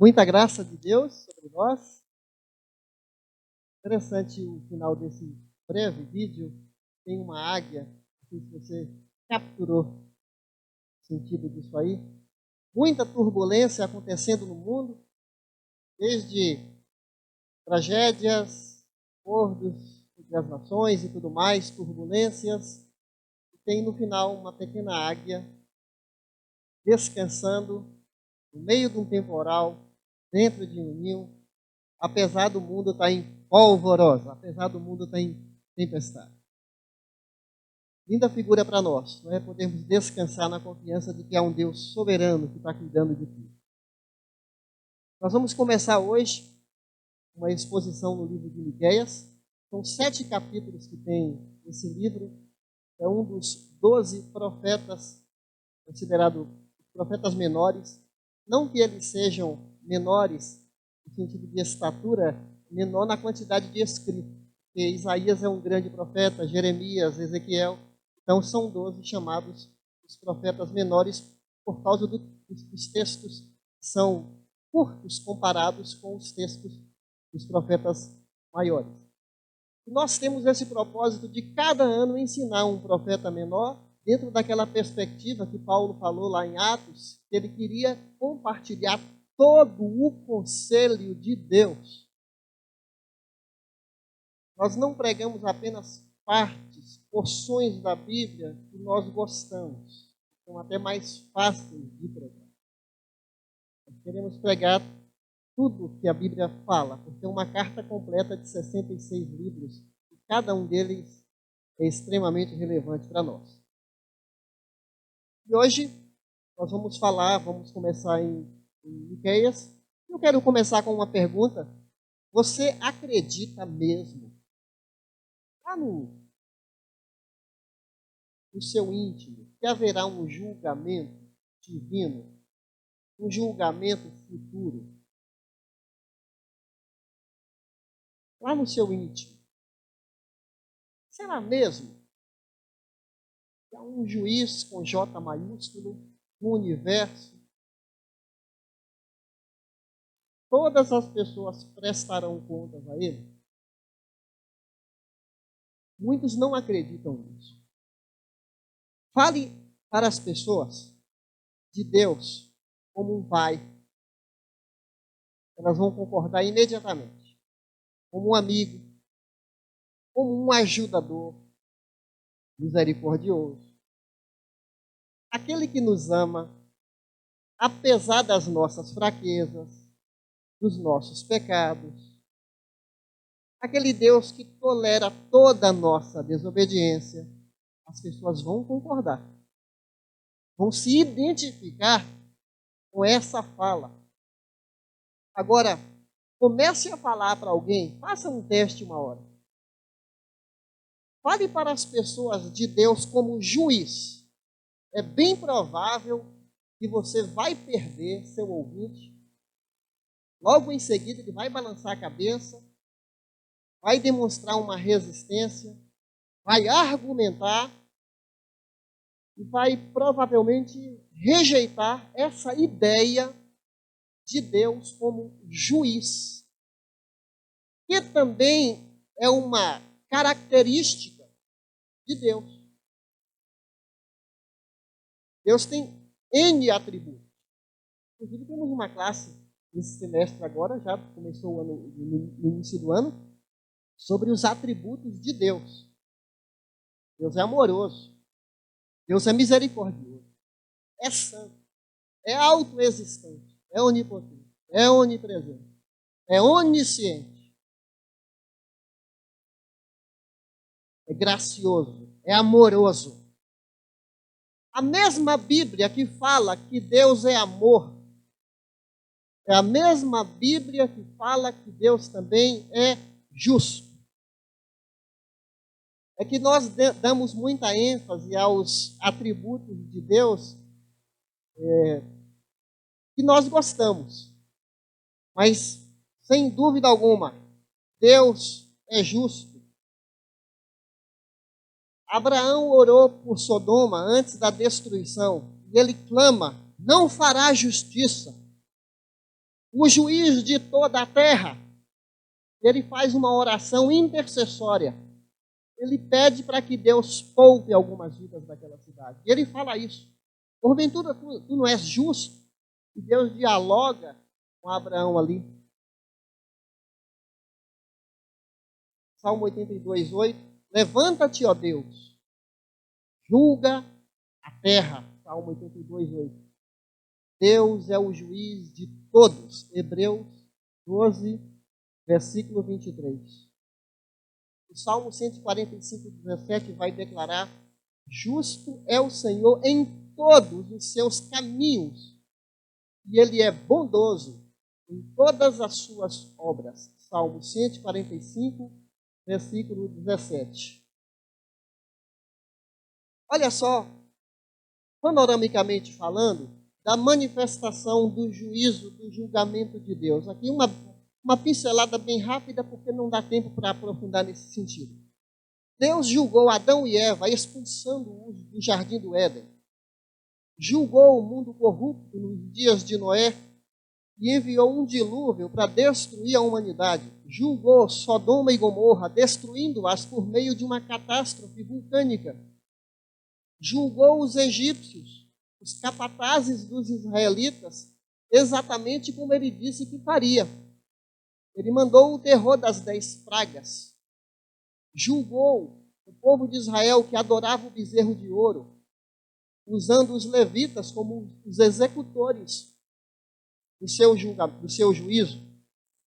Muita graça de Deus sobre nós. Interessante o final desse breve vídeo. Tem uma águia. Não sei se você capturou o sentido disso aí. Muita turbulência acontecendo no mundo, desde tragédias, acordos entre as nações e tudo mais, turbulências. E tem no final uma pequena águia descansando no meio de um temporal, dentro de um ninho, apesar do mundo estar em polvorosa, apesar do mundo estar em tempestade. Linda figura para nós, não é? Podemos descansar na confiança de que há um Deus soberano que está cuidando de tudo. Nós vamos começar hoje uma exposição no livro de Miqueias. São 7 capítulos que tem esse livro. É um dos 12 profetas, considerado profetas menores. Não que eles sejam menores no sentido de estatura, menor na quantidade de escrito. Porque Isaías é um grande profeta, Jeremias, Ezequiel. Então são 12 chamados os profetas menores por causa dos textos que são curtos comparados com os textos dos profetas maiores. E nós temos esse propósito de cada ano ensinar um profeta menor dentro daquela perspectiva que Paulo falou lá em Atos, que ele queria compartilhar todo o conselho de Deus. Nós não pregamos apenas partes, porções da Bíblia que nós gostamos. São até mais fáceis de pregar. Nós queremos pregar tudo que a Bíblia fala, porque é uma carta completa de 66 livros, e cada um deles é extremamente relevante para nós. E hoje nós vamos começar em Miqueias. Eu quero começar com uma pergunta. Você acredita mesmo, lá no seu íntimo, que haverá um julgamento divino, um julgamento futuro? Lá no seu íntimo. Será mesmo que há um juiz com J maiúsculo no universo? Todas as pessoas prestarão contas a ele? Muitos não acreditam nisso. Fale para as pessoas de Deus como um pai. Elas vão concordar imediatamente. Como um amigo, como um ajudador misericordioso. Aquele que nos ama, apesar das nossas fraquezas, dos nossos pecados. Aquele Deus que tolera toda a nossa desobediência. As pessoas vão concordar. Vão se identificar com essa fala. Agora, comece a falar para alguém, faça um teste uma hora. Fale para as pessoas de Deus como juiz. É bem provável que você vai perder seu ouvinte. Logo em seguida, ele vai balançar a cabeça, vai demonstrar uma resistência, vai argumentar e vai provavelmente rejeitar essa ideia de Deus como juiz, que também é uma característica de Deus. Deus tem N atributos. Inclusive, temos uma classe nesse semestre agora, já começou o ano, no início do ano, sobre os atributos de Deus. Deus é amoroso. Deus é misericordioso. É santo. É autoexistente. É onipotente. É onipresente. É onisciente. É gracioso. É amoroso. A mesma Bíblia que fala que Deus é amor, é a mesma Bíblia que fala que Deus também é justo. É que nós damos muita ênfase aos atributos de Deus que nós gostamos. Mas, sem dúvida alguma, Deus é justo. Abraão orou por Sodoma antes da destruição. E ele clama, não fará justiça. o juiz de toda a terra. Ele faz uma oração intercessória. Ele pede para que Deus poupe algumas vidas daquela cidade. E ele fala isso. Porventura, tu não és justo? E Deus dialoga com Abraão ali. Salmo 82, 8. Levanta-te, ó Deus, julga a terra. Salmo 82, 8. Deus é o juiz de todos. Hebreus 12, versículo 23. O Salmo 145, 17 vai declarar: justo é o Senhor em todos os seus caminhos, e Ele é bondoso em todas as suas obras. Salmo 145, versículo 17. Olha só, panoramicamente falando, da manifestação do juízo, do julgamento de Deus. Aqui uma pincelada bem rápida, porque não dá tempo para aprofundar nesse sentido. Deus julgou Adão e Eva, expulsando-os do jardim do Éden. Julgou o mundo corrupto nos dias de Noé e enviou um dilúvio para destruir a humanidade. Julgou Sodoma e Gomorra, destruindo-as por meio de uma catástrofe vulcânica. Julgou os egípcios, os capatazes dos israelitas, exatamente como ele disse que faria. Ele mandou o terror das 10 pragas. Julgou o povo de Israel que adorava o bezerro de ouro, usando os levitas como os executores do seu juízo.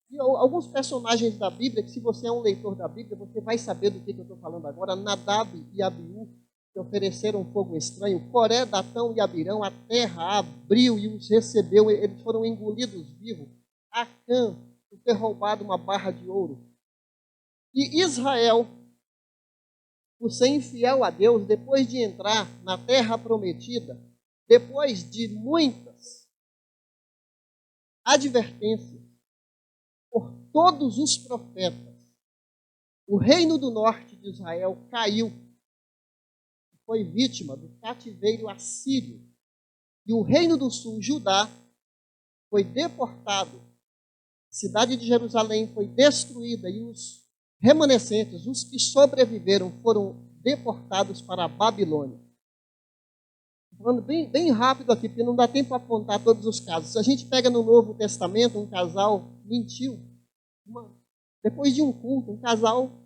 E alguns personagens da Bíblia, que se você é um leitor da Bíblia, você vai saber do que eu estou falando agora. Nadab e Abiú, que ofereceram fogo estranho. Coré, Datão e Abirão, a terra abriu e os recebeu, eles foram engolidos vivos. Acã, por ter roubado uma barra de ouro. E Israel, por ser infiel a Deus, depois de entrar na terra prometida, depois de muitas advertências por todos os profetas, o reino do norte de Israel caiu, foi vítima do cativeiro assírio, e o reino do sul, Judá, foi deportado. A cidade de Jerusalém foi destruída e os remanescentes, os que sobreviveram, foram deportados para a Babilônia. Estou falando bem rápido aqui, porque não dá tempo para apontar todos os casos. Se a gente pega no Novo Testamento, um casal mentiu. Depois de um culto, um casal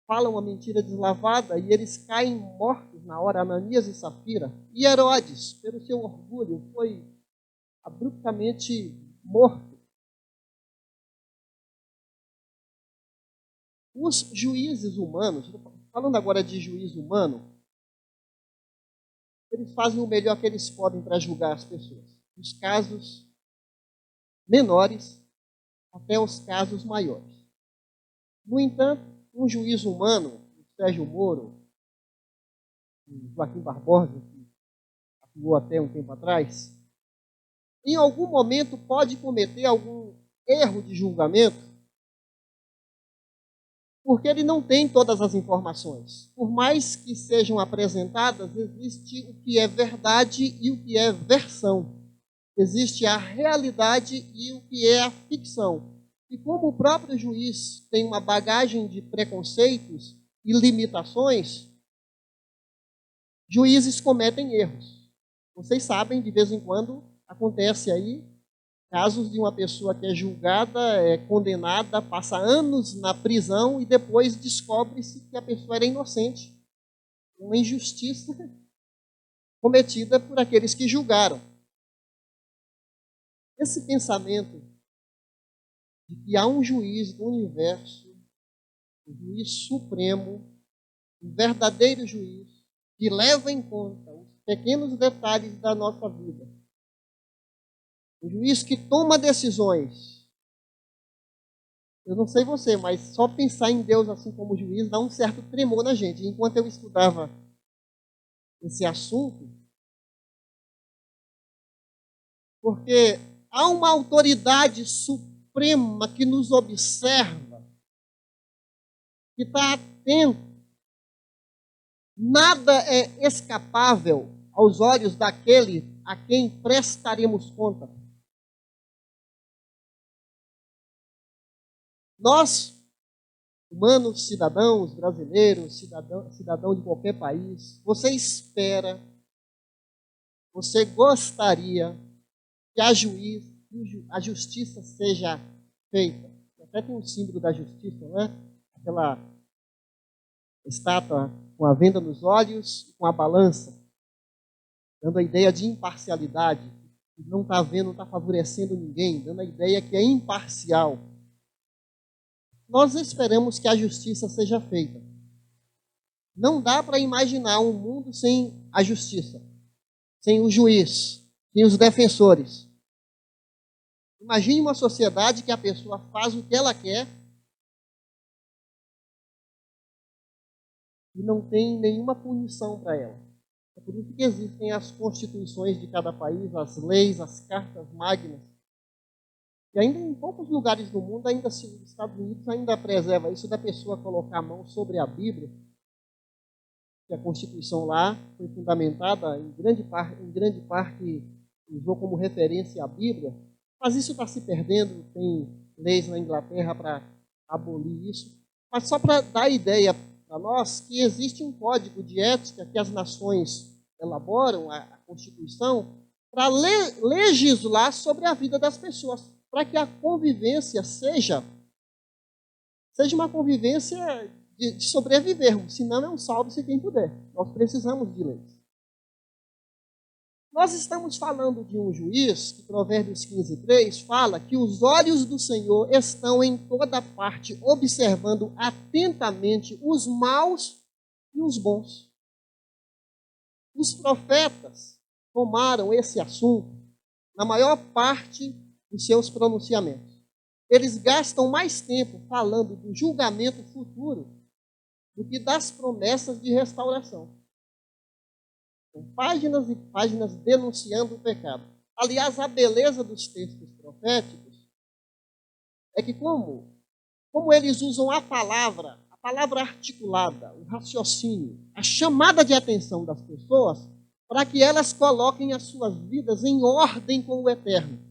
fala uma mentira deslavada e eles caem mortos na hora, Ananias e Safira. E Herodes, pelo seu orgulho, foi abruptamente morto. Os juízes humanos, falando agora de juízo humano, eles fazem o melhor que eles podem para julgar as pessoas. Os casos menores até os casos maiores. No entanto, um juiz humano, o Sérgio Moro, o Joaquim Barbosa, que atuou até um tempo atrás, em algum momento pode cometer algum erro de julgamento, porque ele não tem todas as informações. Por mais que sejam apresentadas, existe o que é verdade e o que é versão. Existe a realidade e o que é a ficção. E como o próprio juiz tem uma bagagem de preconceitos e limitações, juízes cometem erros. Vocês sabem, de vez em quando, acontece aí casos de uma pessoa que é julgada, é condenada, passa anos na prisão e depois descobre-se que a pessoa era inocente. Uma injustiça cometida por aqueles que julgaram. Esse pensamento de que há um juiz do universo, um juiz supremo, um verdadeiro juiz, que leva em conta os pequenos detalhes da nossa vida. Um juiz que toma decisões. Eu não sei você, mas só pensar em Deus assim como juiz dá um certo tremor na gente. Enquanto eu estudava esse assunto, porque há uma autoridade suprema que nos observa, que está atento. Nada é escapável aos olhos daquele a quem prestaremos conta. Nós, humanos, cidadãos brasileiros, cidadão de qualquer país, você espera, você gostaria que a justiça seja feita. Até tem um símbolo da justiça, né? Aquela estátua com a venda nos olhos e com a balança, dando a ideia de imparcialidade. Não está vendo, não está favorecendo ninguém, dando a ideia que é imparcial. Nós esperamos que a justiça seja feita. Não dá para imaginar um mundo sem a justiça, sem o juiz, sem os defensores. Imagine uma sociedade que a pessoa faz o que ela quer e não tem nenhuma punição para ela. É por isso que existem as constituições de cada país, as leis, as cartas magnas. E ainda em poucos lugares do mundo, ainda os Estados Unidos ainda preserva isso da pessoa colocar a mão sobre a Bíblia, que a Constituição lá foi fundamentada em grande parte usou como referência a Bíblia, mas isso está se perdendo, tem leis na Inglaterra para abolir isso, mas só para dar ideia para nós que existe um código de ética que as nações elaboram, a Constituição, para legislar sobre a vida das pessoas, para que a convivência seja uma convivência de sobrevivermos, senão é um salve-se quem puder. Nós precisamos de leis. Nós estamos falando de um juiz, que Provérbios 15:3 fala que os olhos do Senhor estão em toda parte, observando atentamente os maus e os bons. Os profetas tomaram esse assunto na maior parte dos seus pronunciamentos. Eles gastam mais tempo falando do julgamento futuro do que das promessas de restauração. São páginas e páginas denunciando o pecado. Aliás, a beleza dos textos proféticos é que como eles usam a palavra articulada, o raciocínio, a chamada de atenção das pessoas, para que elas coloquem as suas vidas em ordem com o eterno.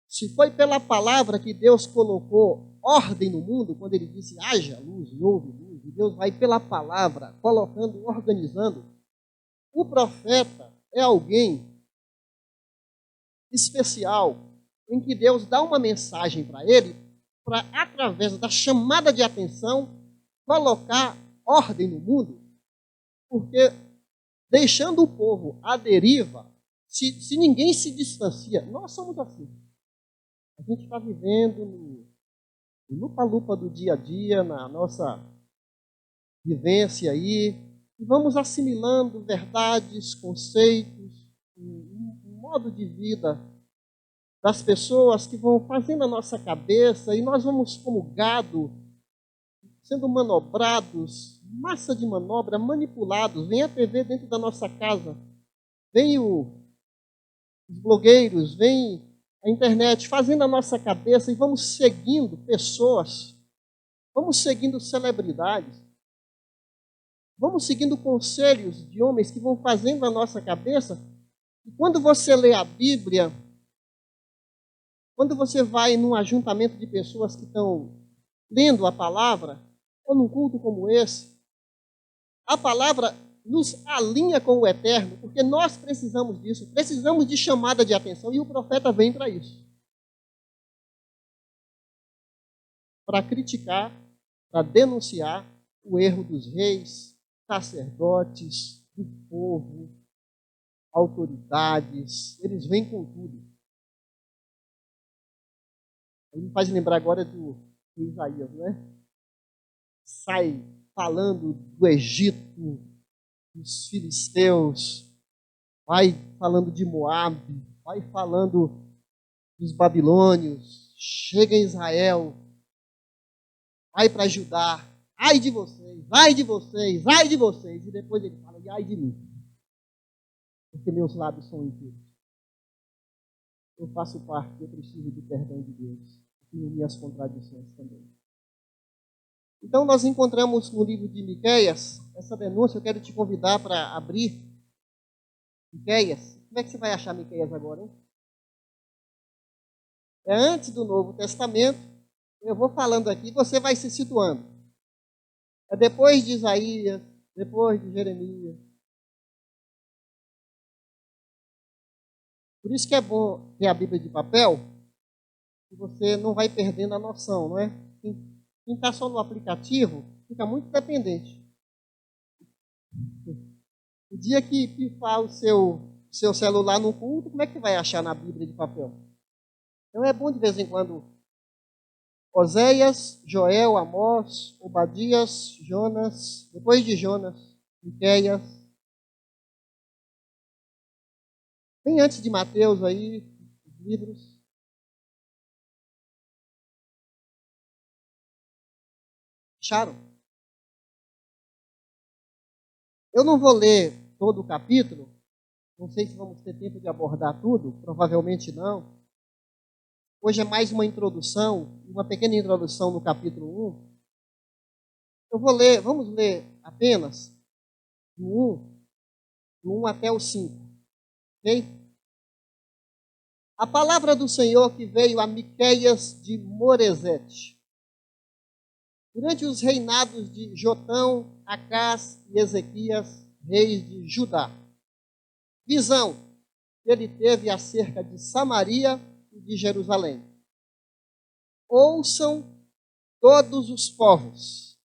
Se foi pela palavra que Deus colocou ordem no mundo, quando ele disse haja luz e houve luz, e Deus vai pela palavra colocando, organizando, o profeta é alguém especial em que Deus dá uma mensagem para ele, para, através da chamada de atenção, colocar ordem no mundo, porque deixando o povo à deriva, se ninguém se distancia, nós somos assim. A gente está vivendo no lupa-lupa do dia a dia, na nossa vivência aí, e vamos assimilando verdades, conceitos, um modo de vida das pessoas que vão fazendo a nossa cabeça, e nós vamos como gado, sendo manobrados, massa de manobra, manipulados. Vem a TV dentro da nossa casa, vem os blogueiros, vem a internet fazendo a nossa cabeça, e vamos seguindo pessoas, vamos seguindo celebridades, vamos seguindo conselhos de homens que vão fazendo a nossa cabeça. E quando você lê a Bíblia, quando você vai num ajuntamento de pessoas que estão lendo a palavra, ou num culto como esse, a palavra nos alinha com o eterno, porque nós precisamos disso, precisamos de chamada de atenção, e o profeta vem para isso. Para criticar, para denunciar o erro dos reis, sacerdotes, do povo, autoridades, eles vêm com tudo. Ele me faz lembrar agora do Isaías, né? Sai falando do Egito, dos filisteus, vai falando de Moabe, vai falando dos babilônios, chega em Israel, vai para Judá, ai de vocês, ai de vocês, ai de vocês, e depois ele fala, e ai de mim, porque meus lábios são impuros. Eu faço parte, eu preciso do perdão de Deus, e minhas contradições também. Então, nós encontramos no livro de Miqueias essa denúncia. Eu quero te convidar para abrir Miqueias. Como é que você vai achar Miqueias agora, hein? É antes do Novo Testamento. Eu vou falando aqui, você vai se situando. É depois de Isaías, depois de Jeremias. Por isso que é bom ter a Bíblia de papel, que você não vai perdendo a noção, não é? Quem está só no aplicativo fica muito dependente. O dia que pifar o seu celular no culto, como é que vai achar na Bíblia de papel? Então é bom de vez em quando Oséias, Joel, Amós, Obadias, Jonas, depois de Jonas, Miqueias, bem antes de Mateus aí, os livros. Acharam? Eu não vou ler todo o capítulo, não sei se vamos ter tempo de abordar tudo, provavelmente não. Hoje é mais uma introdução, uma pequena introdução no capítulo 1. Eu vou ler, vamos ler apenas do 1 até o 5, ok? A palavra do Senhor que veio a Miqueias de Moresete. Durante os reinados de Jotão, Acás e Ezequias, reis de Judá. Visão que ele teve acerca de Samaria e de Jerusalém. Ouçam todos os povos.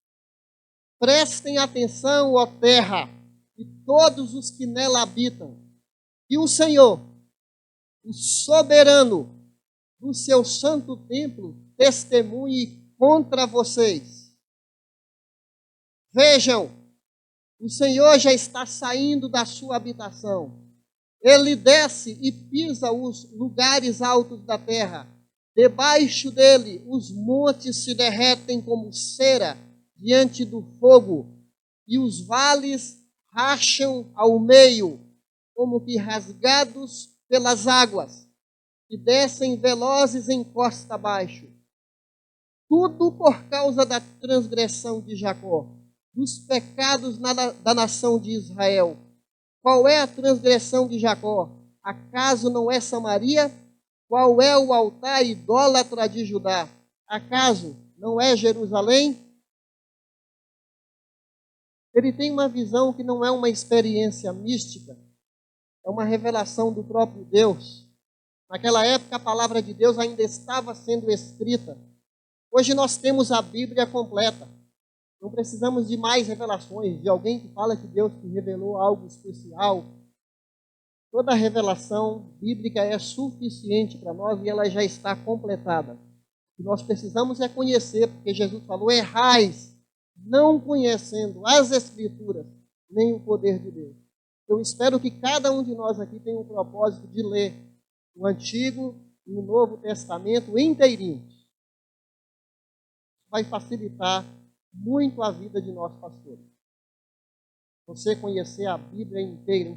Prestem atenção, ó terra, e todos os que nela habitam. E o Senhor, o soberano do seu santo templo, testemunhe contra vocês. Vejam, o Senhor já está saindo da sua habitação. Ele desce e pisa os lugares altos da terra. Debaixo dele, os montes se derretem como cera diante do fogo, e os vales racham ao meio, como que rasgados pelas águas, que descem velozes em costa abaixo. Tudo por causa da transgressão de Jacó, dos pecados da nação de Israel. Qual é a transgressão de Jacó? Acaso não é Samaria? Qual é o altar idólatra de Judá? Acaso não é Jerusalém? Ele tem uma visão que não é uma experiência mística, é uma revelação do próprio Deus. Naquela época, a palavra de Deus ainda estava sendo escrita. Hoje nós temos a Bíblia completa. Não precisamos de mais revelações, de alguém que fala que Deus te revelou algo especial. Toda revelação bíblica é suficiente para nós e ela já está completada. O que nós precisamos é conhecer, porque Jesus falou: errais, não conhecendo as Escrituras, nem o poder de Deus. Eu espero que cada um de nós aqui tenha o propósito de ler o Antigo e o Novo Testamento inteirinho. Vai facilitar muito a vida de nós pastores. Você conhecer a Bíblia inteira,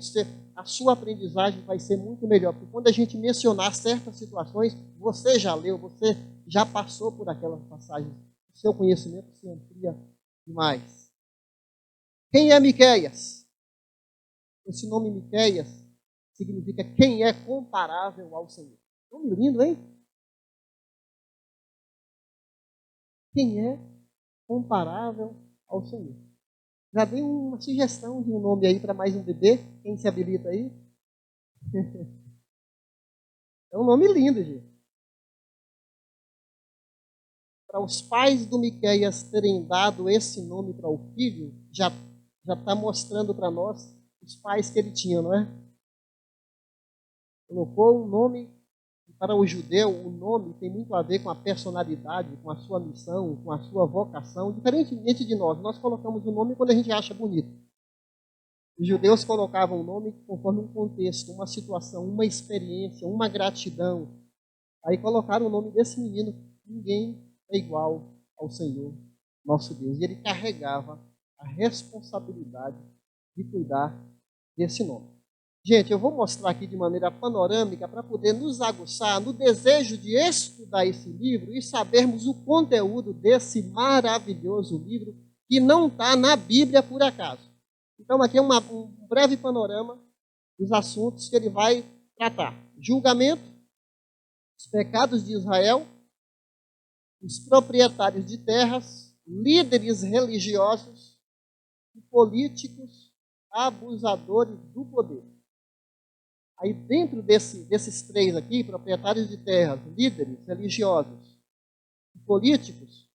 a sua aprendizagem vai ser muito melhor, porque quando a gente mencionar certas situações, você já leu, você já passou por aquelas passagens, o seu conhecimento se amplia demais. Quem é Miqueias? Esse nome Miqueias significa quem é comparável ao Senhor. Nome lindo, hein? Quem é comparável ao Senhor? Já dei uma sugestão de um nome aí para mais um bebê. Quem se habilita aí? É um nome lindo, gente. Para os pais do Miqueias terem dado esse nome para o filho, já está mostrando para nós os pais que ele tinha, não é? Colocou um nome. Para o judeu, o nome tem muito a ver com a personalidade, com a sua missão, com a sua vocação. Diferentemente de nós, nós colocamos o nome quando a gente acha bonito. Os judeus colocavam o nome conforme um contexto, uma situação, uma experiência, uma gratidão. Aí colocaram o nome desse menino. Ninguém é igual ao Senhor, nosso Deus. E ele carregava a responsabilidade de cuidar desse nome. Gente, eu vou mostrar aqui de maneira panorâmica para poder nos aguçar no desejo de estudar esse livro e sabermos o conteúdo desse maravilhoso livro que não está na Bíblia por acaso. Então, aqui é um breve panorama dos assuntos que ele vai tratar. Julgamento, os pecados de Israel, os proprietários de terras, líderes religiosos e políticos abusadores do poder. Aí dentro desses três aqui, proprietários de terras, líderes religiosos e políticos,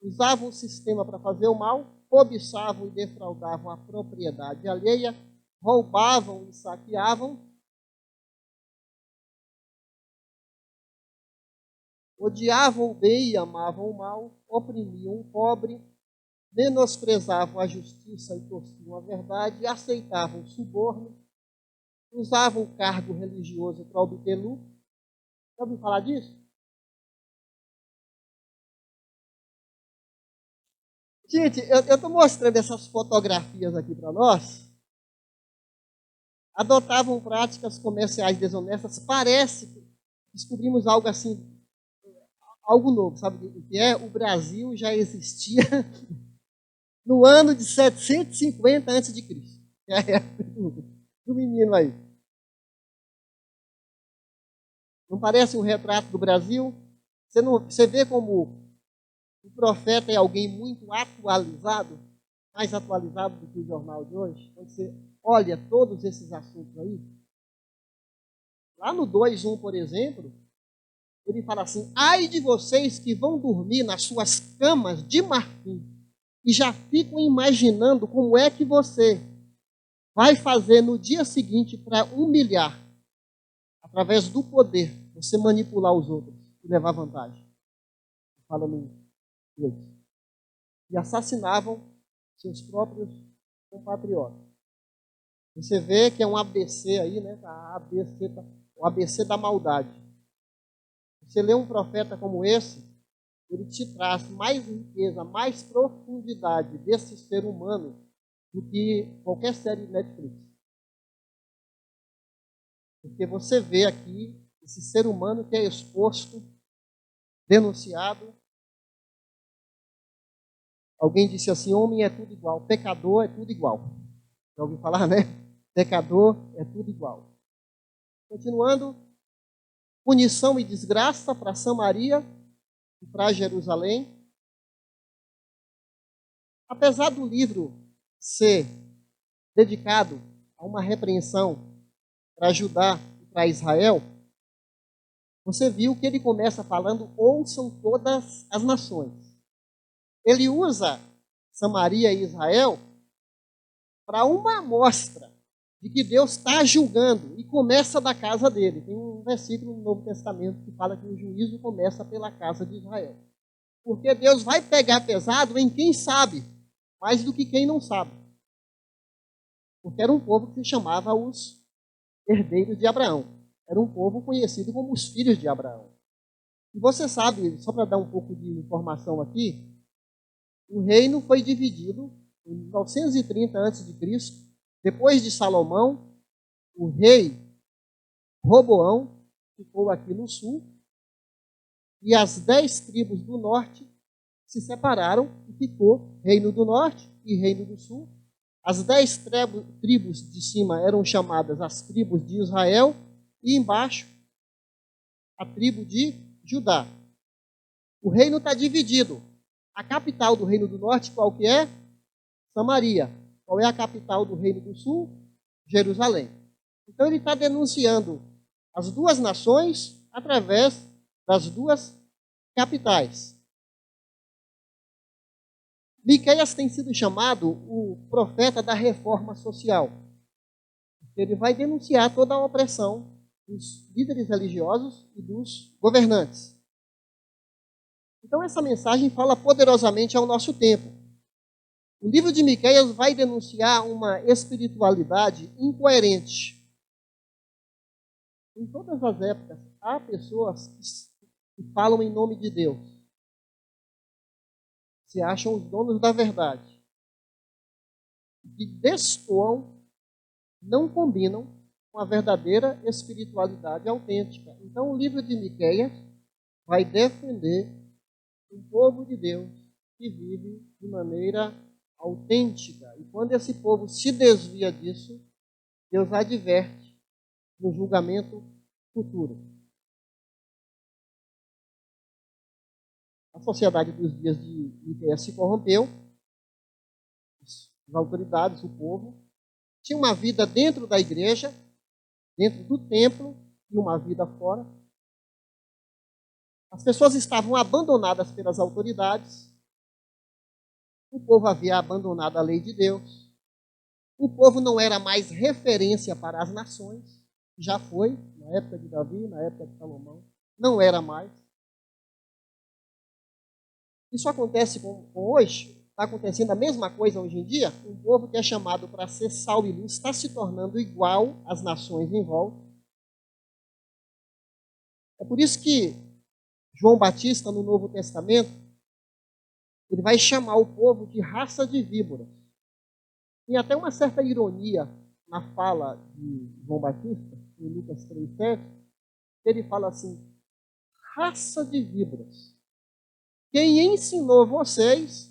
usavam o sistema para fazer o mal, cobiçavam e defraudavam a propriedade alheia, roubavam e saqueavam, odiavam o bem e amavam o mal, oprimiam o pobre, menosprezavam a justiça e torciam a verdade, aceitavam o suborno, usavam o cargo religioso para obter lucro. Já ouviu falar disso? Gente, eu estou mostrando essas fotografias aqui para nós. Adotavam práticas comerciais desonestas. Parece que descobrimos algo assim, algo novo. Sabe o que é? O Brasil já existia no ano de 750 a.C. É a época do menino aí. Não parece um retrato do Brasil? Você vê como o profeta é alguém muito atualizado, mais atualizado do que o jornal de hoje. Quando você olha todos esses assuntos aí, lá no 2:1, por exemplo, ele fala assim: ai de vocês que vão dormir nas suas camas de marfim e já ficam imaginando como é que você vai fazer no dia seguinte para humilhar, através do poder, você manipular os outros e levar vantagem. Fala no 2. E assassinavam seus próprios compatriotas. Você vê que é um ABC aí, né? O ABC da maldade. Você lê um profeta como esse, ele te traz mais riqueza, mais profundidade desse ser humano do que qualquer série de Netflix. Porque você vê aqui esse ser humano que é exposto, denunciado. Alguém disse assim: homem é tudo igual, pecador é tudo igual. Já ouviu falar, né? Pecador é tudo igual. Continuando, punição e desgraça para Samaria e para Jerusalém. Apesar do livro ser dedicado a uma repreensão para Judá e para Israel, você viu que ele começa falando: ouçam todas as nações. Ele usa Samaria e Israel para uma amostra de que Deus está julgando e começa da casa dele. Tem um versículo no Novo Testamento que fala que o juízo começa pela casa de Israel. Porque Deus vai pegar pesado em quem sabe, mais do que quem não sabe. Porque era um povo que se chamava os herdeiros de Abraão. Era um povo conhecido como os filhos de Abraão. E você sabe, só para dar um pouco de informação aqui, o reino foi dividido em 930 a.C., depois de Salomão. O rei Roboão ficou aqui no sul, e as 10 tribos do norte se separaram e ficou Reino do Norte e Reino do Sul. As 10 tribos de cima eram chamadas as tribos de Israel, e embaixo a tribo de Judá. O reino está dividido. A capital do Reino do Norte, qual que é? Samaria. Qual é a capital do Reino do Sul? Jerusalém. Então ele está denunciando as duas nações através das duas capitais. Miqueias tem sido chamado o profeta da reforma social. Ele vai denunciar toda a opressão dos líderes religiosos e dos governantes. Então essa mensagem fala poderosamente ao nosso tempo. O livro de Miqueias vai denunciar uma espiritualidade incoerente. Em todas as épocas, há pessoas que falam em nome de Deus. Se acham os donos da verdade. Que destoam, não combinam com a verdadeira espiritualidade autêntica. Então o livro de Miqueias vai defender um povo de Deus que vive de maneira autêntica. E quando esse povo se desvia disso, Deus adverte no julgamento futuro. A sociedade dos dias de Miqueias se corrompeu, as autoridades, o povo, tinha uma vida dentro da igreja, dentro do templo, e uma vida fora. As pessoas estavam abandonadas pelas autoridades, o povo havia abandonado a lei de Deus, o povo não era mais referência para as nações, já foi, na época de Davi, na época de Salomão, não era mais. Isso acontece com hoje, está acontecendo a mesma coisa hoje em dia. Um povo que é chamado para ser sal e luz está se tornando igual às nações em volta. É por isso que João Batista, no Novo Testamento, ele vai chamar o povo de raça de víboras. Tem até uma certa ironia na fala de João Batista, em Lucas 3,7, ele fala assim, raça de víboras. Quem ensinou vocês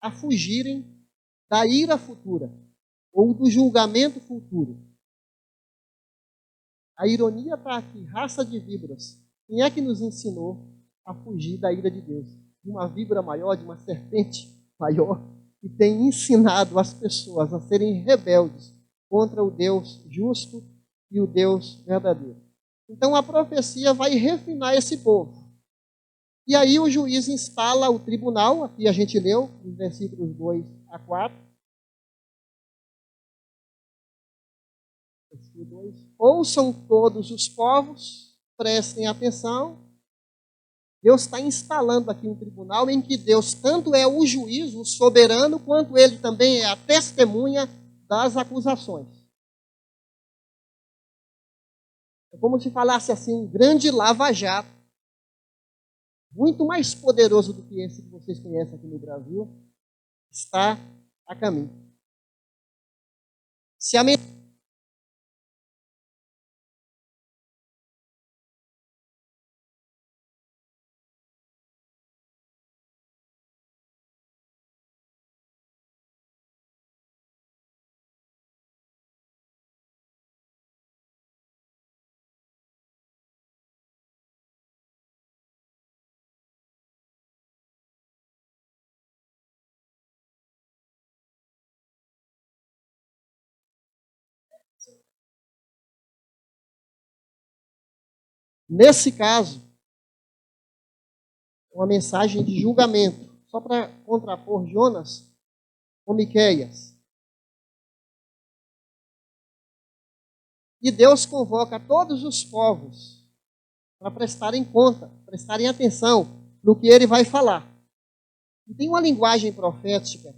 a fugirem da ira futura ou do julgamento futuro? A ironia está aqui, raça de víboras. Quem é que nos ensinou a fugir da ira de Deus? De uma víbora maior, de uma serpente maior, que tem ensinado as pessoas a serem rebeldes contra o Deus justo e o Deus verdadeiro. Então a profecia vai refinar esse povo. E aí o juiz instala o tribunal, aqui a gente leu, nos versículos 2 a 4. Versículo 2. Ouçam todos os povos, prestem atenção. Deus está instalando aqui um tribunal em que Deus tanto é o juiz, o soberano, quanto ele também é a testemunha das acusações. É como se falasse assim, um grande lava-jato, muito mais poderoso do que esse que vocês conhecem aqui no Brasil, está a caminho. Se a Nesse caso, uma mensagem de julgamento, só para contrapor Jonas com Miqueias. E Deus convoca todos os povos para prestarem conta, prestarem atenção no que ele vai falar. E tem uma linguagem profética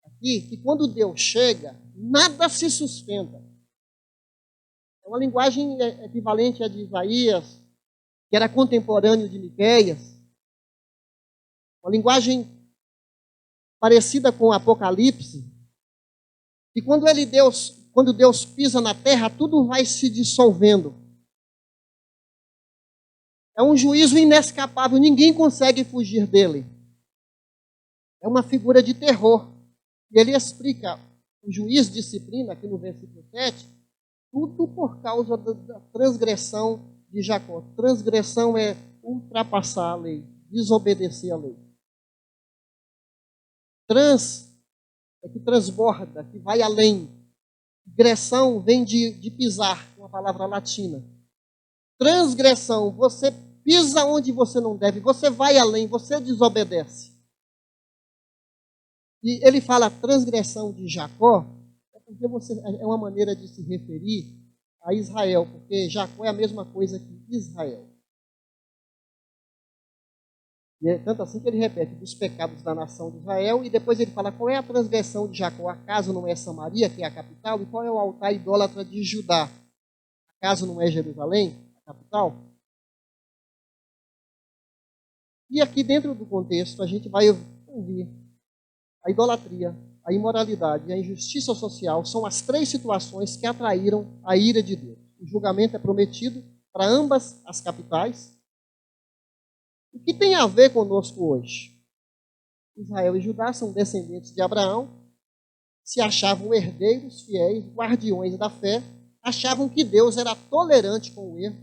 aqui que quando Deus chega, nada se sustenta. É uma linguagem equivalente à de Isaías, que era contemporâneo de Miqueias. Uma linguagem parecida com o Apocalipse. E quando Deus pisa na terra, tudo vai se dissolvendo. É um juízo inescapável, ninguém consegue fugir dele. É uma figura de terror. E ele explica, o juiz disciplina, aqui no versículo 7, tudo por causa da transgressão de Jacó. Transgressão é ultrapassar a lei, desobedecer a lei. É que transborda, que vai além. Gressão vem de pisar, uma palavra latina. Transgressão, você pisa onde você não deve, você vai além, você desobedece. E ele fala transgressão de Jacó, porque é uma maneira de se referir a Israel, porque Jacó é a mesma coisa que Israel. E é tanto assim que ele repete dos pecados da nação de Israel, e depois ele fala qual é a transgressão de Jacó, acaso não é Samaria, que é a capital, e qual é o altar idólatra de Judá, acaso não é Jerusalém, a capital? E aqui dentro do contexto a gente vai ouvir a idolatria, a imoralidade e a injustiça social são as três situações que atraíram a ira de Deus. O julgamento é prometido para ambas as capitais. O que tem a ver conosco hoje? Israel e Judá são descendentes de Abraão, se achavam herdeiros fiéis, guardiões da fé, achavam que Deus era tolerante com o erro.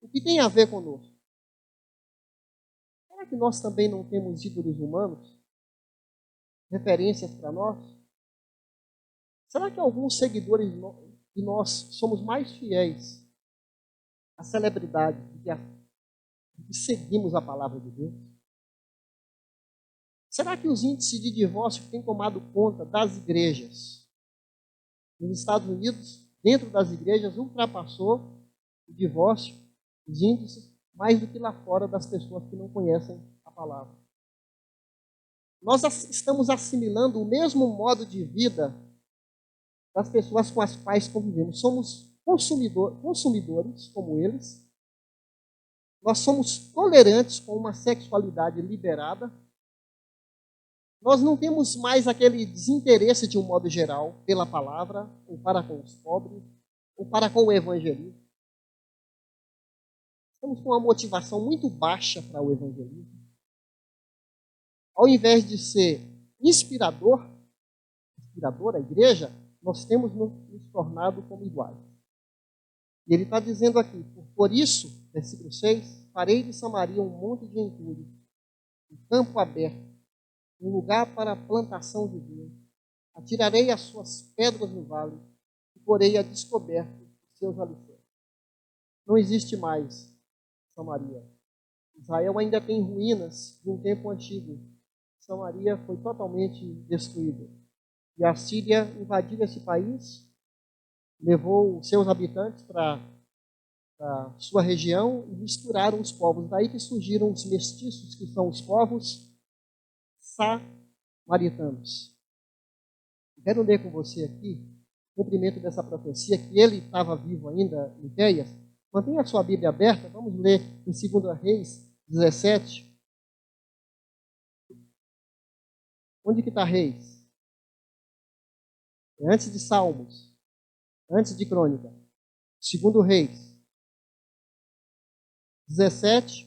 O que tem a ver conosco? Será que nós também não temos ídolos humanos? Referências para nós? Será que alguns seguidores de nós somos mais fiéis à celebridade do que seguimos a palavra de Deus? Será que os índices de divórcio que têm tomado conta das igrejas nos Estados Unidos, dentro das igrejas, ultrapassou o divórcio, os índices, mais do que lá fora das pessoas que não conhecem a palavra? Nós estamos assimilando o mesmo modo de vida das pessoas com as quais convivemos. Somos consumidores como eles. Nós somos tolerantes com uma sexualidade liberada. Nós não temos mais aquele desinteresse, de um modo geral, pela palavra, ou para com os pobres, ou para com o evangelismo. Estamos com uma motivação muito baixa para o evangelismo. Ao invés de ser inspiradora a igreja, nós temos nos tornado como iguais. E ele está dizendo aqui, por isso, versículo 6, farei de Samaria um monte de entulho, um campo aberto, um lugar para a plantação de vinho. Atirarei as suas pedras no vale e porei a descoberto os seus alicerces. Não existe mais Samaria. Israel ainda tem ruínas de um tempo antigo. Samaria foi totalmente destruída. E a Síria invadiu esse país, levou os seus habitantes para a sua região e misturaram os povos. Daí que surgiram os mestiços, que são os povos samaritanos. Quero ler com você aqui o cumprimento dessa profecia, que ele estava vivo ainda, Miqueias. Mantenha a sua Bíblia aberta, vamos ler em 2 Reis 17. Onde que está Reis? É antes de Salmos, antes de Crônica. 2 Reis 17.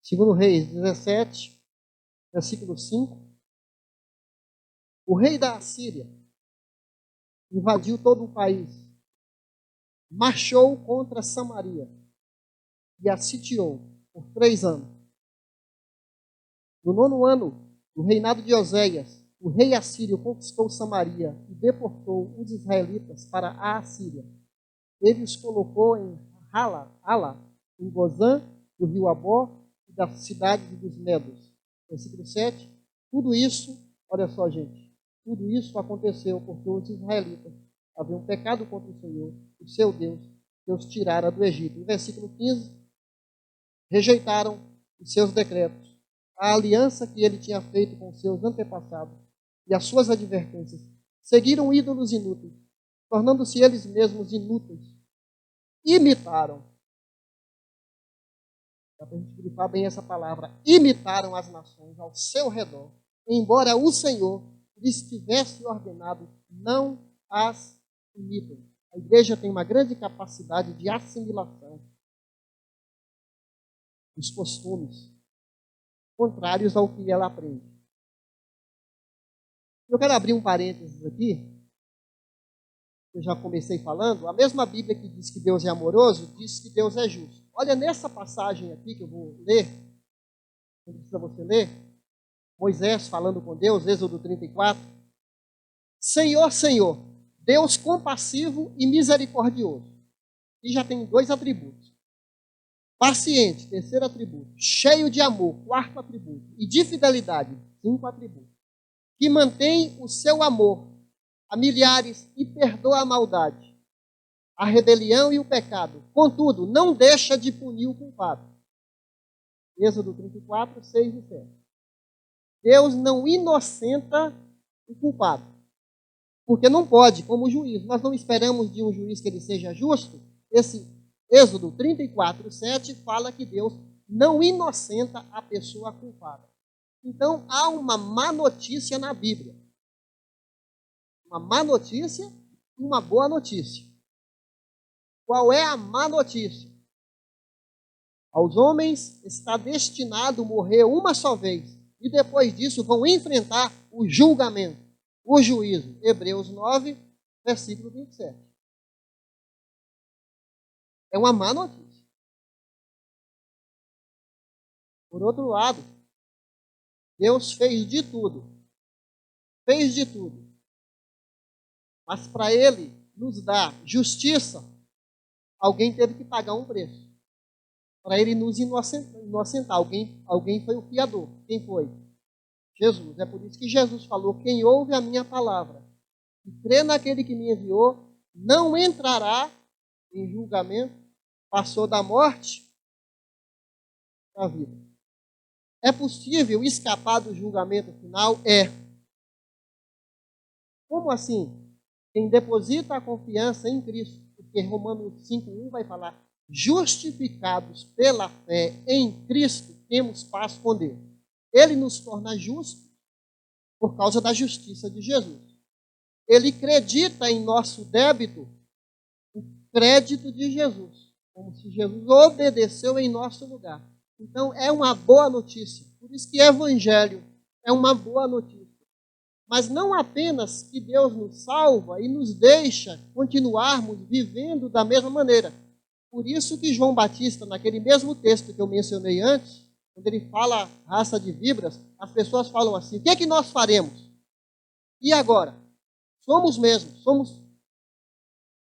Segundo Reis 17, versículo 5. O rei da Assíria invadiu todo o país, marchou contra Samaria e a sitiou por 3 anos. No 9º ano do reinado de Oséias, o rei assírio conquistou Samaria e deportou os israelitas para a Assíria. Ele os colocou em Hala, em Gozã, do rio Abor, da cidade dos Medos. Versículo 7. Tudo isso, olha só, gente, tudo isso aconteceu porque os israelitas haviam pecado contra o Senhor, o seu Deus, que os tirara do Egito. No versículo 15, rejeitaram os seus decretos, a aliança que ele tinha feito com seus antepassados e as suas advertências. Seguiram ídolos inúteis, tornando-se eles mesmos inúteis. Imitaram. Dá para a gente grifar bem essa palavra. Imitaram as nações ao seu redor, embora o Senhor lhes tivesse ordenado, não as imitem. A igreja tem uma grande capacidade de assimilação dos costumes contrários ao que ela aprende. Eu quero abrir um parênteses aqui. Eu já comecei falando. A mesma Bíblia que diz que Deus é amoroso, diz que Deus é justo. Olha nessa passagem aqui que eu vou ler, não precisa você ler, Moisés falando com Deus, Êxodo 34. Senhor, Senhor, Deus compassivo e misericordioso. E já tem 2 atributos. Paciente, 3º atributo. Cheio de amor, 4º atributo. E de fidelidade, 5 atributos. Que mantém o seu amor a milhares e perdoa a maldade, a rebelião e o pecado. Contudo, não deixa de punir o culpado. Êxodo 34, 6 e 7. Deus não inocenta o culpado. Porque não pode, como juiz. Nós não esperamos de um juiz que ele seja justo. Esse Êxodo 34, 7 fala que Deus não inocenta a pessoa culpada. Então, há uma má notícia na Bíblia. Uma má notícia e uma boa notícia. Qual é a má notícia? Aos homens está destinado morrer uma só vez. E depois disso vão enfrentar o julgamento, o juízo. Hebreus 9, versículo 27. É uma má notícia. Por outro lado, Deus fez de tudo. Fez de tudo. Mas para Ele nos dar justiça, alguém teve que pagar um preço. Para Ele nos inocentar. Alguém foi o fiador. Quem foi? Jesus. É por isso que Jesus falou: quem ouve a minha palavra e crê naquele que me enviou, não entrará em julgamento, passou da morte para a vida. É possível escapar do julgamento final? É. Como assim? Quem deposita a confiança em Cristo, porque Romanos 5,1 vai falar: justificados pela fé em Cristo, temos paz com Deus. Ele nos torna justos por causa da justiça de Jesus. Ele acredita em nosso débito o crédito de Jesus, como se Jesus obedeceu em nosso lugar. Então, é uma boa notícia. Por isso que evangelho é uma boa notícia. Mas não apenas que Deus nos salva e nos deixa continuarmos vivendo da mesma maneira. Por isso que João Batista, naquele mesmo texto que eu mencionei antes, quando ele fala raça de víboras, as pessoas falam assim: o que é que nós faremos? E agora? Somos mesmo, somos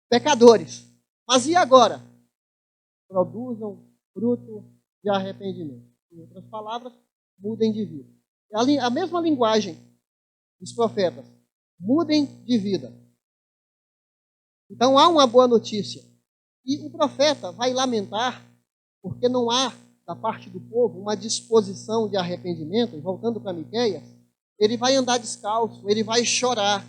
pecadores. Mas e agora? Produzam fruto de arrependimento. Em outras palavras, mudem de vida. A mesma linguagem dos profetas. Mudem de vida. Então há uma boa notícia. E o profeta vai lamentar, porque não há, da parte do povo, uma disposição de arrependimento. E voltando para Miqueias, ele vai andar descalço, ele vai chorar.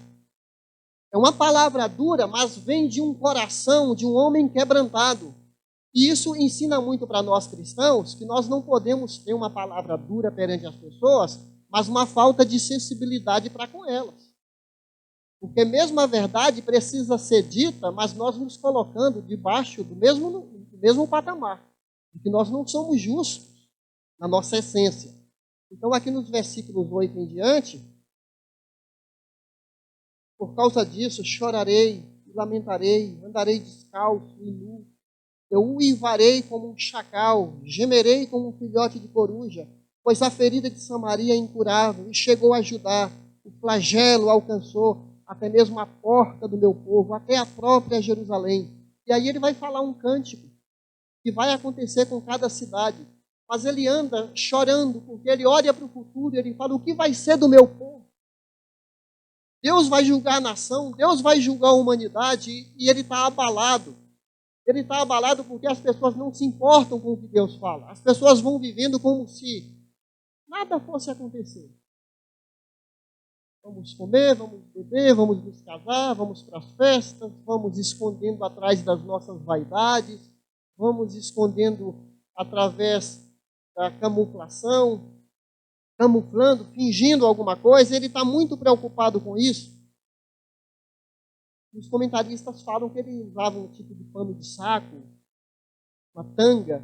É uma palavra dura, mas vem de um coração, de um homem quebrantado. E isso ensina muito para nós cristãos, que nós não podemos ter uma palavra dura perante as pessoas, mas uma falta de sensibilidade para com elas. Porque mesmo a verdade precisa ser dita, mas nós nos colocando debaixo do mesmo patamar. Porque nós não somos justos na nossa essência. Então aqui nos versículos 8 em diante, por causa disso chorarei e lamentarei, andarei descalço e nu. Eu uivarei como um chacal, gemerei como um filhote de coruja, pois a ferida de Samaria é incurável e chegou a Judá. O flagelo alcançou até mesmo a porta do meu povo, até a própria Jerusalém. E aí ele vai falar um cântico que vai acontecer com cada cidade. Mas ele anda chorando, porque ele olha para o futuro e ele fala: o que vai ser do meu povo? Deus vai julgar a nação, Deus vai julgar a humanidade, e ele está abalado. Ele está abalado porque as pessoas não se importam com o que Deus fala. As pessoas vão vivendo como se nada fosse acontecer. Vamos comer, vamos beber, vamos nos casar, vamos para as festas, vamos escondendo atrás das nossas vaidades, vamos escondendo através da camuflação, camuflando, fingindo alguma coisa. Ele está muito preocupado com isso. Os comentaristas falam que ele usava um tipo de pano de saco, uma tanga,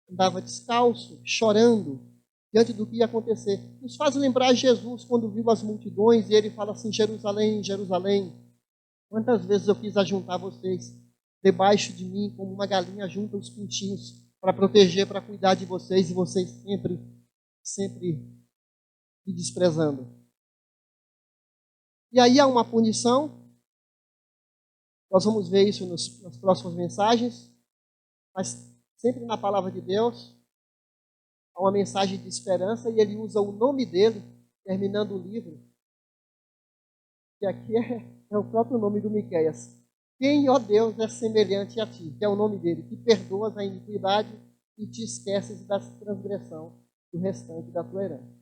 andava descalço, chorando, diante do que ia acontecer. Nos faz lembrar Jesus quando viu as multidões e ele fala assim: Jerusalém, Jerusalém, quantas vezes eu quis ajuntar vocês debaixo de mim, como uma galinha junta os pintinhos, para proteger, para cuidar de vocês, e vocês sempre me desprezando. E aí há uma punição. Nós vamos ver isso nas próximas mensagens, mas sempre na palavra de Deus há uma mensagem de esperança e ele usa o nome dele, terminando o livro, que aqui é o próprio nome do Miqueias. Quem, ó Deus, é semelhante a ti? Que é o nome dele, que perdoas a iniquidade e te esqueces da transgressão do restante da tua herança.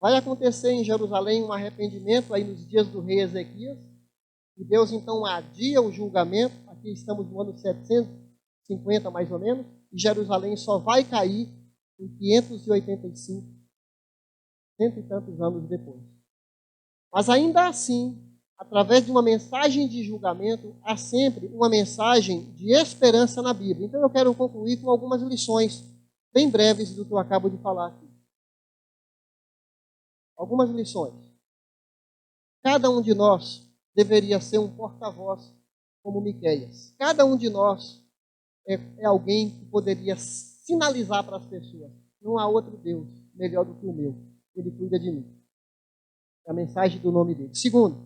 Vai acontecer em Jerusalém um arrependimento aí nos dias do rei Ezequias, e Deus então adia o julgamento. Aqui estamos no ano 750 mais ou menos, e Jerusalém só vai cair em 585, cento e tantos anos depois. Mas ainda assim, através de uma mensagem de julgamento, há sempre uma mensagem de esperança na Bíblia. Então eu quero concluir com algumas lições bem breves do que eu acabo de falar aqui. Algumas lições. Cada um de nós deveria ser um porta-voz como Miqueias. Cada um de nós é alguém que poderia sinalizar para as pessoas: não há outro Deus melhor do que o meu. Ele cuida de mim. É a mensagem do nome dele. Segundo,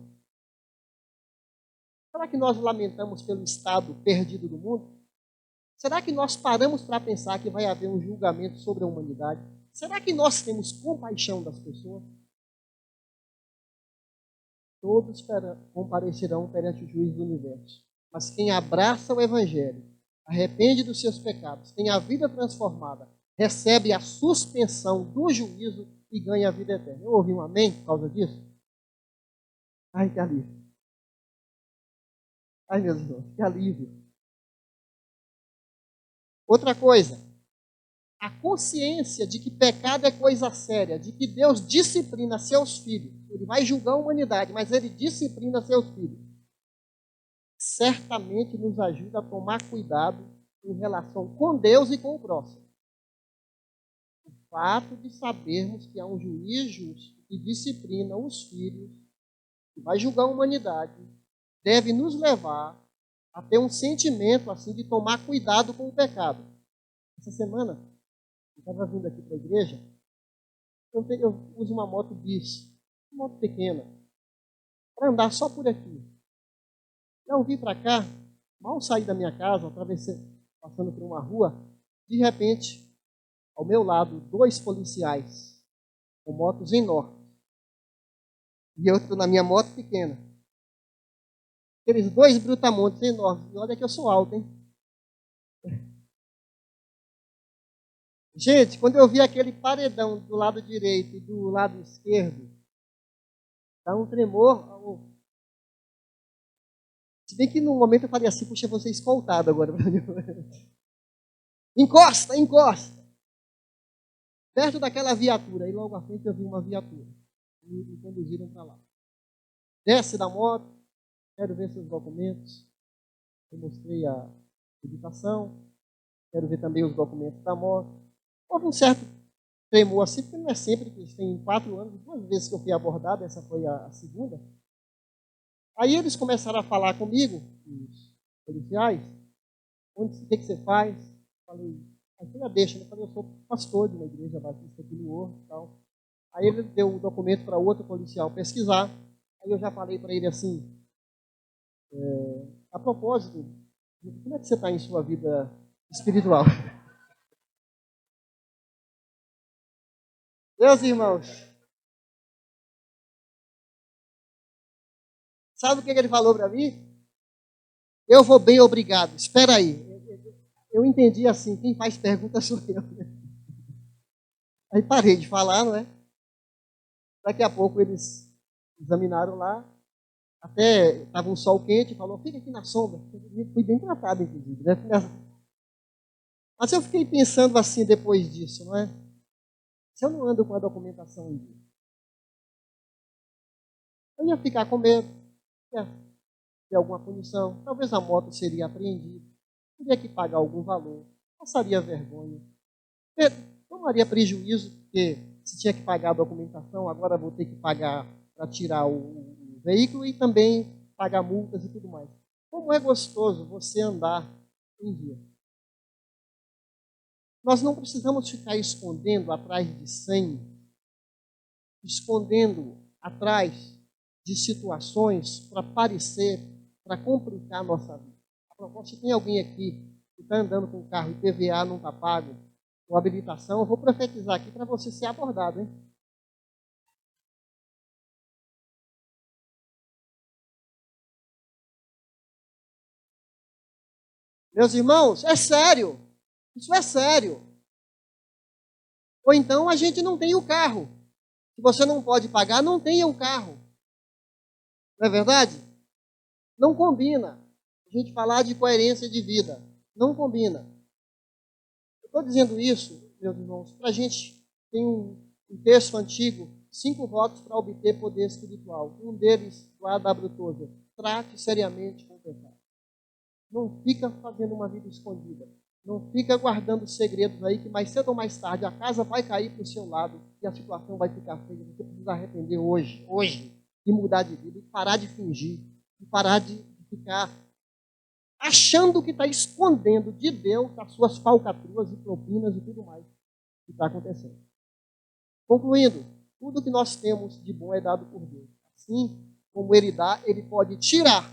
será que nós lamentamos pelo estado perdido do mundo? Será que nós paramos para pensar que vai haver um julgamento sobre a humanidade? Será que nós temos compaixão das pessoas? Todos comparecerão perante o juiz do universo. Mas quem abraça o Evangelho, arrepende dos seus pecados, tem a vida transformada, recebe a suspensão do juízo e ganha a vida eterna. Eu ouvi um amém por causa disso? Ai, que alívio. Ai, meus irmãos, que alívio. Outra coisa, a consciência de que pecado é coisa séria, de que Deus disciplina seus filhos. Ele vai julgar a humanidade, mas ele disciplina seus filhos. Certamente nos ajuda a tomar cuidado em relação com Deus e com o próximo. O fato de sabermos que há um juiz justo que disciplina os filhos, que vai julgar a humanidade, deve nos levar a ter um sentimento assim de tomar cuidado com o pecado. Essa semana, eu estava vindo aqui para a igreja, eu uso uma moto bis, uma moto pequena, para andar só por aqui. Eu vim para cá, mal saí da minha casa, atravessei, passando por uma rua, de repente, ao meu lado, 2 policiais com motos enormes. E eu estou na minha moto pequena. Aqueles 2 brutamontes enormes. E olha que eu sou alto, hein? Gente, quando eu vi aquele paredão do lado direito e do lado esquerdo, dá um tremor. Se bem que no momento eu falei assim: puxa, eu vou ser escoltado agora. Encosta, encosta. Perto daquela viatura. E logo à frente eu vi uma viatura. E me conduziram para lá. Desce da moto, quero ver seus documentos. Eu mostrei a habilitação, quero ver também os documentos da moto. Houve um certo tremor assim, porque não é sempre que tem 4 anos, 2 vezes que eu fui abordado, essa foi a segunda. Aí eles começaram a falar comigo, os policiais: o que você faz? Falei, já deixa, eu falei, eu sou pastor de uma igreja batista aqui no Horto e tal. Aí ele deu o documento para outro policial pesquisar. Aí eu já falei para ele assim: a propósito, como é que você está em sua vida espiritual? Meus irmãos, sabe o que ele falou para mim? Eu vou bem, obrigado. Espera aí. Eu entendi assim: quem faz pergunta sou eu. Aí parei de falar, não é? Daqui a pouco eles examinaram lá. Até estava um sol quente, falou: fica aqui na sombra. Fui bem tratado, inclusive. Né? Mas eu fiquei pensando assim depois disso, não é? Se eu não ando com a documentação em dia, eu ia ficar com medo, ia ter alguma punição, talvez a moto seria apreendida, teria que pagar algum valor, passaria vergonha, tomaria prejuízo, porque se tinha que pagar a documentação, agora vou ter que pagar para tirar o veículo e também pagar multas e tudo mais. Como é gostoso você andar em dia. Nós não precisamos ficar escondendo atrás de senha, escondendo atrás de situações para parecer, para complicar a nossa vida. A propósito, se tem alguém aqui que está andando com o carro e PVA não está pago, com habilitação, eu vou profetizar aqui para você ser abordado, hein? Meus irmãos, é sério. Isso é sério. Ou então a gente não tem o carro. Se você não pode pagar, não tenha o carro. Não é verdade? Não combina a gente falar de coerência de vida. Não combina. Eu estou dizendo isso, meus irmãos, para a gente. Tem um texto antigo 5 votos para obter poder espiritual. Um deles, do A.W. Tozer: trate seriamente com o pecado. Não fica fazendo uma vida escondida. Não fica guardando segredos aí que mais cedo ou mais tarde a casa vai cair para o seu lado e a situação vai ficar feia. Você precisa arrepender hoje, e mudar de vida, e parar de fingir, e parar de ficar achando que está escondendo de Deus as suas falcatruas e propinas e tudo mais que está acontecendo. Concluindo, tudo que nós temos de bom é dado por Deus. Assim como Ele dá, Ele pode tirar.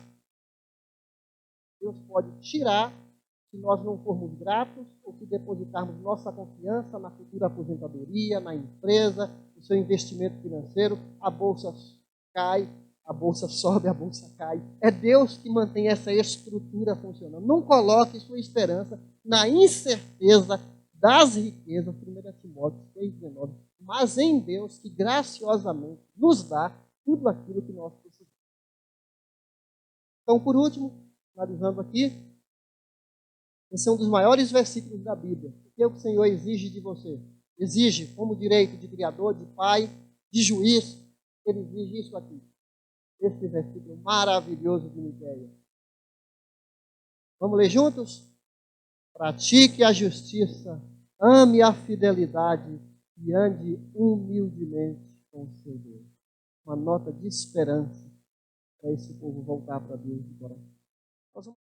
Deus pode tirar se nós não formos gratos ou se depositarmos nossa confiança na futura aposentadoria, na empresa, no seu investimento financeiro. A bolsa cai, a bolsa sobe, a bolsa cai. É Deus que mantém essa estrutura funcionando. Não coloque sua esperança na incerteza das riquezas, 1 Timóteo 6,19, mas em Deus que graciosamente nos dá tudo aquilo que nós precisamos. Então, por último, finalizando aqui, esse é um dos maiores versículos da Bíblia. O que o Senhor exige de você? Exige como direito de criador, de pai, de juiz. Ele exige isso aqui. Esse versículo maravilhoso de Miqueias. Vamos ler juntos? Pratique a justiça, ame a fidelidade e ande humildemente com o seu Deus. Uma nota de esperança para esse povo voltar para Deus de coração.